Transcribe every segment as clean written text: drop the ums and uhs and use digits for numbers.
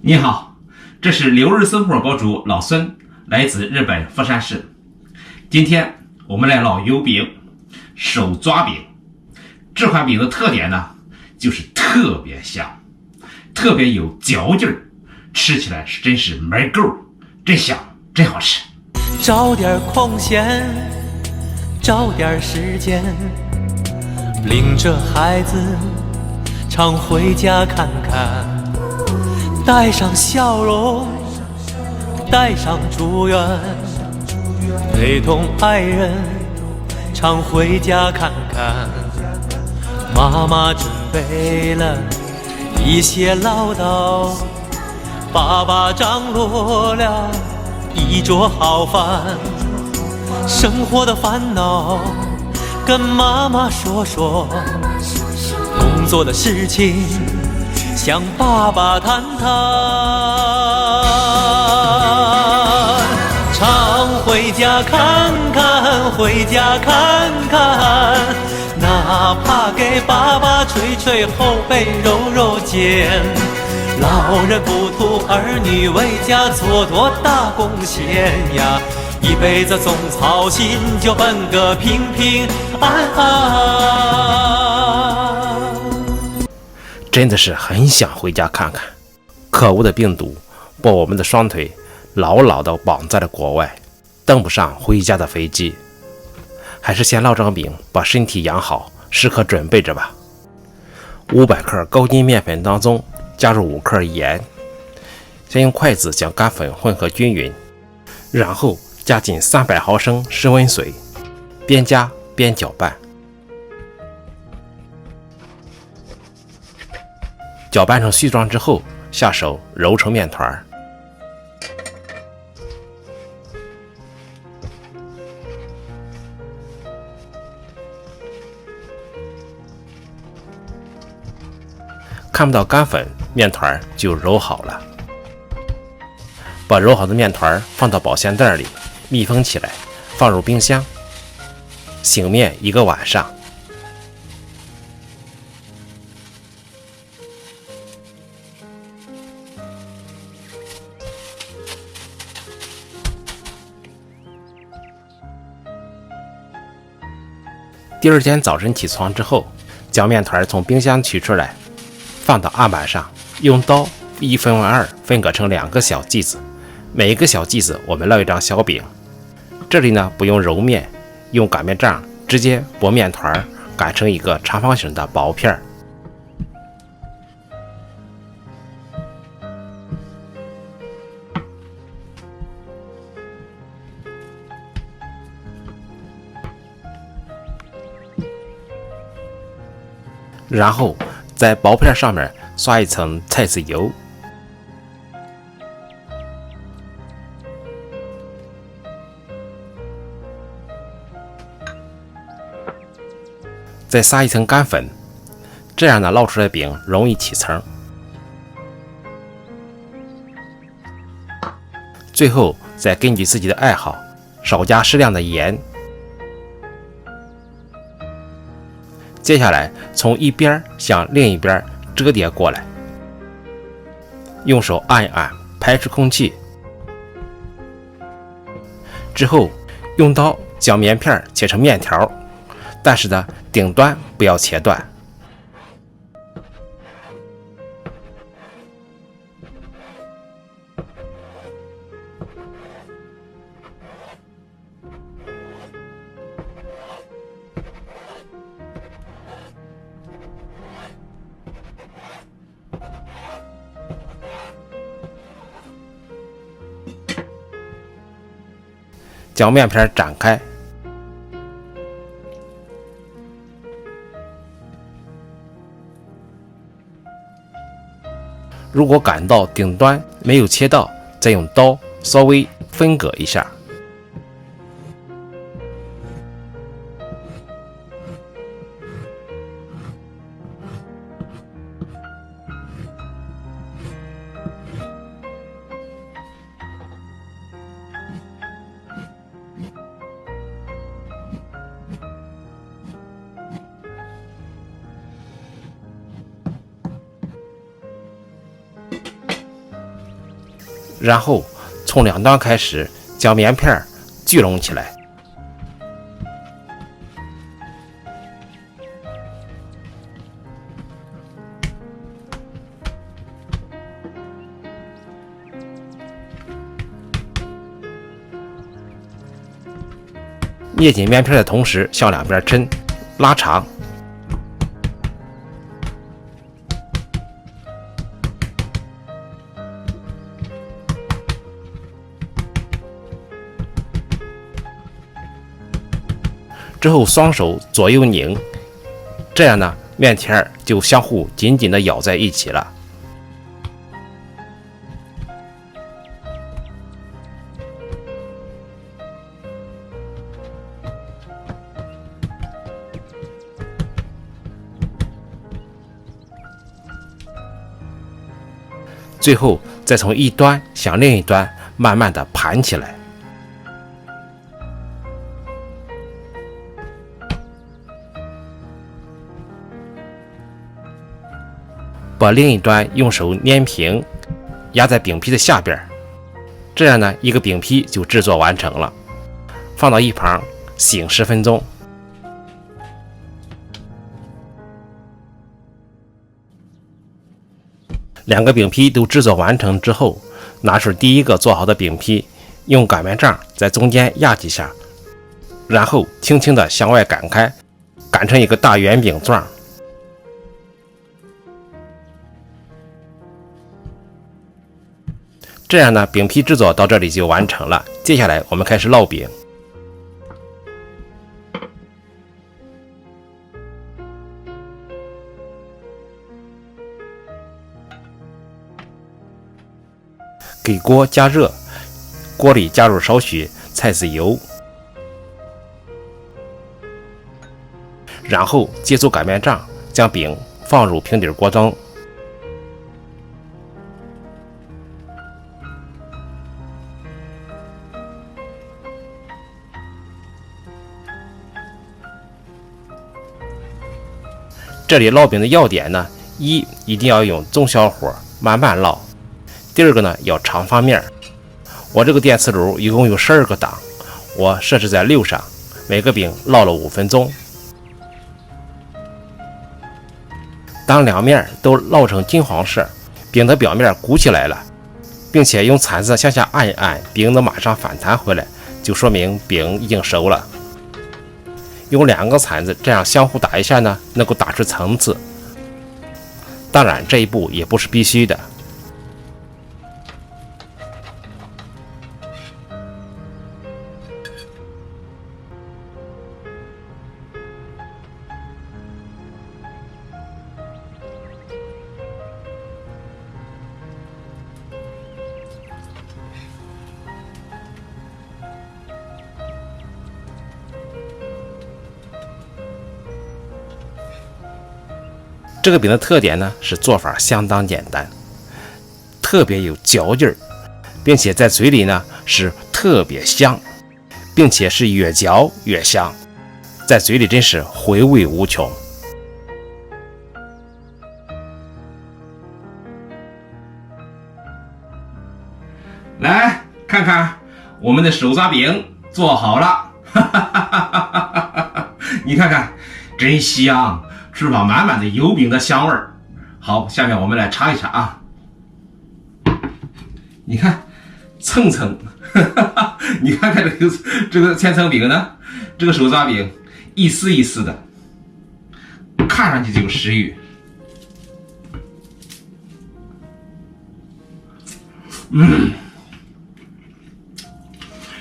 你好，这是留日生活博主老孙，来自日本富山市。今天我们来烙油饼、手抓饼。这款饼的特点呢，就是特别香，特别有嚼劲儿，吃起来是真是没够，真香，真好吃。找点空闲，找点时间，领着孩子常回家看看，带上笑容，带上祝愿，陪同爱人常回家看看。妈妈准备了一些唠叨，爸爸张罗了一桌好饭。生活的烦恼跟妈妈说说，工作的事情向爸爸谈谈。常回家看看，回家看看，哪怕给爸爸捶捶后背，揉揉肩。老人不图儿女为家做多大贡献呀，一辈子总操心，就奔个平平安安。真的是很想回家看看。可恶的病毒把我们的双腿牢牢地绑在了国外，登不上回家的飞机。还是先烙张饼，把身体养好，时刻准备着吧。500克高筋面粉当中加入5克盐，先用筷子将干粉混合均匀，然后加进300毫升室温水，边加边搅拌。搅拌成絮状之后，下手揉成面团。看不到干粉，面团就揉好了。把揉好的面团放到保鲜袋里，密封起来，放入冰箱，醒面1个晚上。第二天早晨起床之后，将面团从冰箱取出来，放到案板上，用刀1分为2，分割成2个小剂子，每一个小剂子我们烙一张小饼。这里呢不用揉面，用擀面杖直接拨面团，擀成一个长方形的薄片。然后在薄片上面刷一层菜籽油，再撒一层干粉，这样呢烙出来的饼容易起层。最后再根据自己的爱好少加适量的盐。接下来从一边向另一边折叠过来，用手按一按，排出空气。之后用刀将棉片切成面条，但是呢，顶端不要切断。将面片展开，如果感到顶端没有切到，再用刀稍微分割一下。然后从两端开始将棉片聚拢起来。捏紧面片的同时，向两边抻，拉长。之后双手左右拧，这样呢，面条就相互紧紧地咬在一起了。最后再从一端向另一端慢慢地盘起来。把另一端用手捏平，压在饼皮的下边，这样呢，一个饼皮就制作完成了。放到一旁醒10分钟。两个饼皮都制作完成之后，拿出第一个做好的饼皮，用擀面杖在中间压几下，然后轻轻地向外擀开，擀成一个大圆饼状。这样呢，饼皮制作到这里就完成了。接下来我们开始烙饼。给锅加热，锅里加入少许菜籽油，然后借助擀面杖将饼放入平底锅中。这里烙饼的要点呢，一定要用中小火慢慢烙。第二个呢，要长发面。我这个电磁炉一共有12个档，我设置在6上，每个饼烙了5分钟。当两面都烙成金黄色，饼的表面鼓起来了，并且用铲子向下按一按，饼能马上反弹回来，就说明饼已经熟了。用2个铲子这样相互打一下呢，能够打出层次。当然，这一步也不是必须的。这个饼的特点呢，是做法相当简单，特别有嚼劲儿，并且在嘴里呢是特别香，并且是越嚼越香，在嘴里真是回味无穷。来看看我们的手抓饼做好了，你看看，真香！吃饱满满的油饼的香味儿。好，下面我们来尝一尝啊。你看，蹭蹭，你看看这个千层饼呢，这个手抓饼一丝一丝的，看上去就有食欲。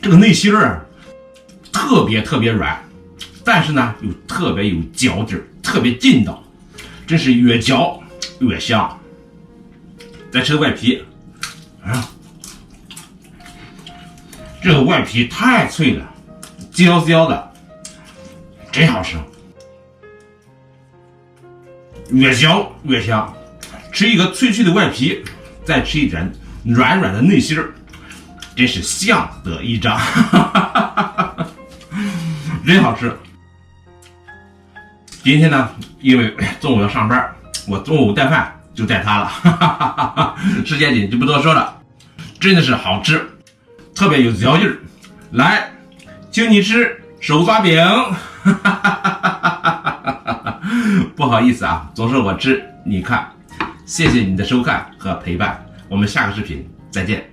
这个内心儿特别软，但是呢又特别有嚼劲儿，特别劲道，真是越嚼越香。再吃个外皮，这个外皮太脆了，焦焦的，真好吃，越嚼越香。吃一个脆脆的外皮，再吃一点软软的内心儿，真是相得益彰，真好吃。今天呢，因为中午要上班，我中午带饭就带它了，时间紧就不多说了。真的是好吃，特别有嚼劲儿。来，请你吃手抓饼。不好意思啊，总是我吃你看。谢谢你的收看和陪伴，我们下个视频再见。